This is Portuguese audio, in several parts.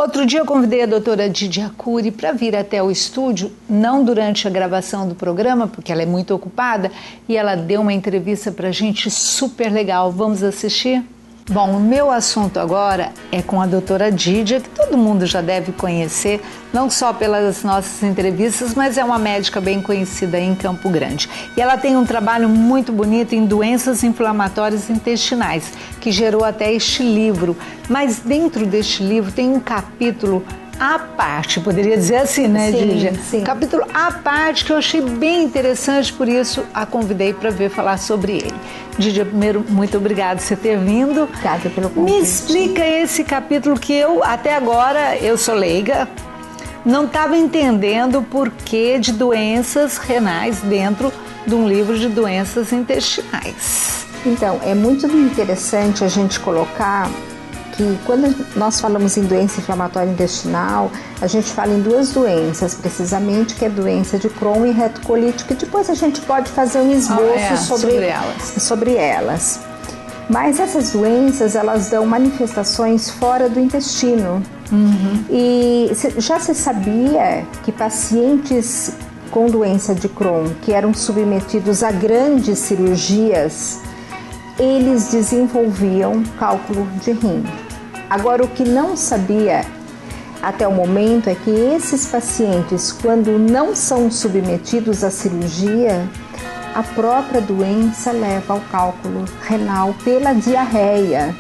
Outro dia eu convidei a doutora Didia Arcuri para vir até o estúdio, não durante a gravação do programa, porque ela é muito ocupada, e ela deu uma entrevista para a gente super legal. Vamos assistir? Bom, o meu assunto agora é com a doutora Didia, que todo mundo já deve conhecer, não só pelas nossas entrevistas, mas é uma médica bem conhecida em Campo Grande. E ela tem um trabalho muito bonito em doenças inflamatórias intestinais, que gerou até este livro. Mas dentro deste livro tem um capítulo à parte, poderia dizer assim, né, Didia? Sim. Capítulo à parte que eu achei bem interessante, por isso a convidei para vir falar sobre ele. Didia, primeiro, muito obrigada por você ter vindo. Obrigada pelo convite. Me explica esse capítulo que eu, até agora, eu sou leiga, não estava entendendo o porquê de doenças renais dentro de um livro de doenças intestinais. Então, é muito interessante a gente colocar que quando nós falamos em doença inflamatória intestinal, a gente fala em duas doenças, precisamente, que é doença de Crohn e retocolite, que depois a gente pode fazer um esboço sobre elas. Mas essas doenças, elas dão manifestações fora do intestino. E já se sabia que pacientes com doença de Crohn, que eram submetidos a grandes cirurgias, eles desenvolviam cálculo de rim. Agora, o que não sabia até o momento é que esses pacientes, quando não são submetidos à cirurgia, a própria doença leva ao cálculo renal pela diarreia,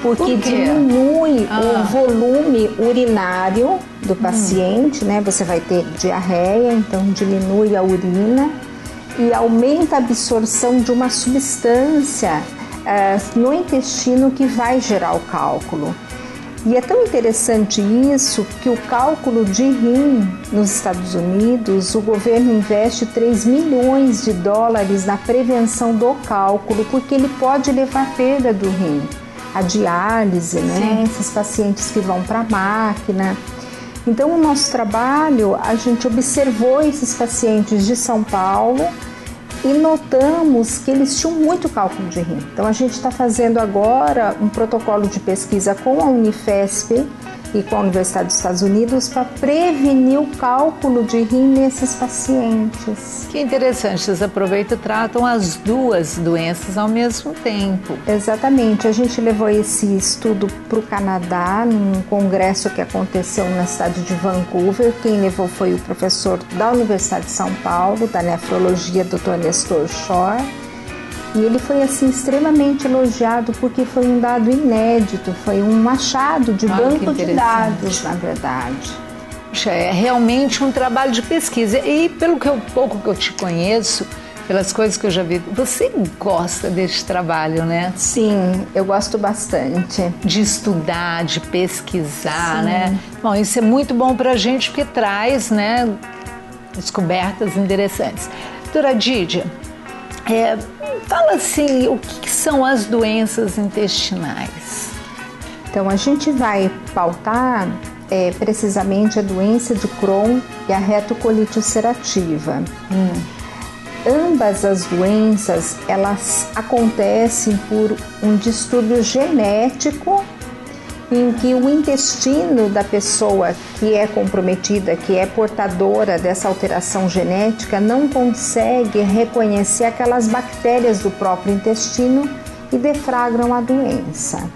porque diminui o volume urinário do paciente, né? Você vai ter diarreia, então diminui a urina e aumenta a absorção de uma substância no intestino que vai gerar o cálculo. E é tão interessante isso que o cálculo de rim nos Estados Unidos, o governo investe 3 milhões de dólares na prevenção do cálculo, porque ele pode levar à perda do rim, a diálise, né? Esses pacientes que vão para a máquina. Então, o nosso trabalho, a gente observou esses pacientes de São Paulo e notamos que eles tinham muito cálculo de rim. Então, a gente está fazendo agora um protocolo de pesquisa com a Unifesp e com a Universidade dos Estados Unidos para prevenir o cálculo de rim nesses pacientes. Que interessante, vocês aproveitam e tratam as duas doenças ao mesmo tempo. Exatamente, a gente levou esse estudo para o Canadá, num congresso que aconteceu na cidade de Vancouver. Quem levou foi o professor da Universidade de São Paulo, da nefrologia, Dr. Nestor Shore. E ele foi assim extremamente elogiado porque foi um dado inédito, foi um achado de banco de dados, na verdade. Puxa, é realmente um trabalho de pesquisa. E pelo pouco que eu te conheço, pelas coisas que eu já vi, você gosta desse trabalho, né? Sim, eu gosto bastante. De estudar, de pesquisar, né? Bom, isso é muito bom pra gente porque traz, né, descobertas interessantes. Doutora Didia, fala assim, o que são as doenças intestinais? Então, a gente vai pautar precisamente a doença de Crohn e a retocolite ulcerativa. Ambas as doenças, elas acontecem por um distúrbio genético em que o intestino da pessoa que é comprometida, que é portadora dessa alteração genética, não consegue reconhecer aquelas bactérias do próprio intestino e deflagram a doença.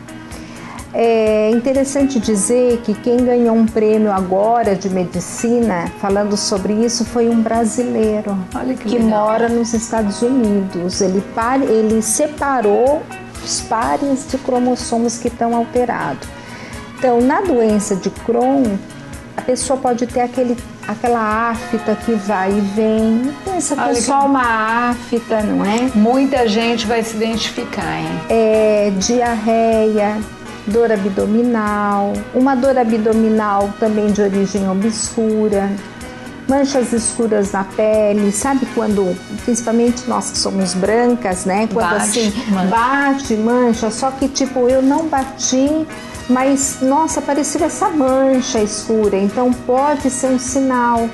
É interessante dizer que quem ganhou um prêmio agora de medicina, falando sobre isso, foi um brasileiro que mora nos Estados Unidos. Ele separou os pares de cromossomos que estão alterados. Então, na doença de Crohn, a pessoa pode ter aquela afta que vai e vem. Pensa que é só uma afta, não é? Muita gente vai se identificar, hein? Diarreia, dor abdominal, uma dor abdominal também de origem obscura, manchas escuras na pele, sabe quando, principalmente nós que somos brancas, né? Quando bate, mancha, só que tipo, eu não bati, mas nossa, apareceu essa mancha escura, então pode ser um sinal.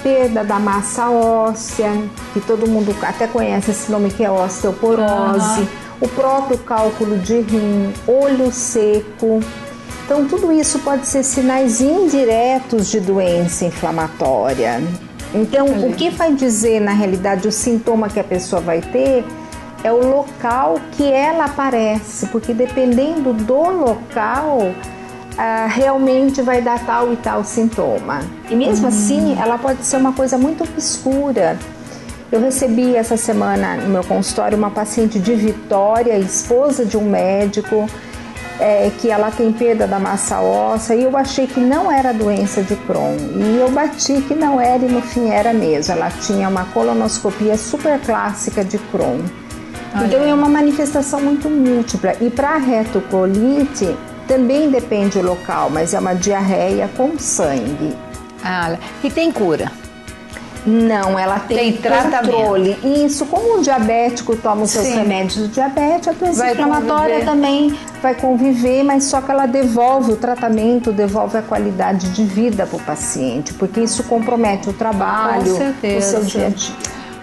Perda da massa óssea, que todo mundo até conhece esse nome, que é osteoporose, o próprio cálculo de rim, olho seco. Então, tudo isso pode ser sinais indiretos de doença inflamatória. Então, o que vai dizer, na realidade, o sintoma que a pessoa vai ter é o local que ela aparece, porque dependendo do local, realmente vai dar tal e tal sintoma. E mesmo assim, ela pode ser uma coisa muito obscura. Eu recebi essa semana no meu consultório uma paciente de Vitória, esposa de um médico, que ela tem perda da massa óssea, e eu achei que não era doença de Crohn, e eu bati que não era, e no fim era mesmo. Ela tinha uma colonoscopia super clássica de Crohn. Então é uma manifestação muito múltipla. E para a retocolite também depende do local, mas é uma diarreia com sangue. E tem cura? Não, ela tem controle. Isso, como o diabético toma os seus remédios do diabetes, a doença inflamatória também vai conviver, mas só que ela devolve o tratamento, devolve a qualidade de vida para o paciente, porque isso compromete o trabalho, o seu dia a dia.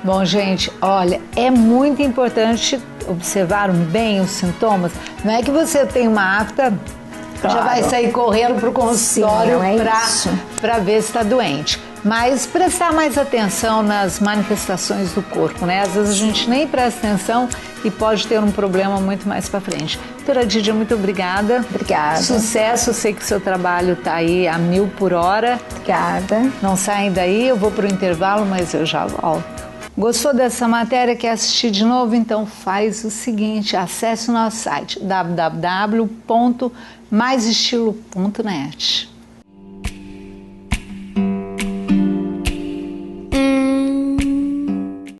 Bom, gente, olha, é muito importante observar bem os sintomas. Não é que você tem uma afta, já vai sair correndo para o consultório para ver se está doente. Mas prestar mais atenção nas manifestações do corpo, né? Às vezes a gente nem presta atenção e pode ter um problema muito mais para frente. Doutora Didia, muito obrigada. Obrigada. Sucesso, eu sei que o seu trabalho está aí a 1000 por hora. Obrigada. Não saem daí, eu vou para o intervalo, mas eu já volto. Gostou dessa matéria, quer assistir de novo? Então faz o seguinte, acesse o nosso site www.maisestilo.net.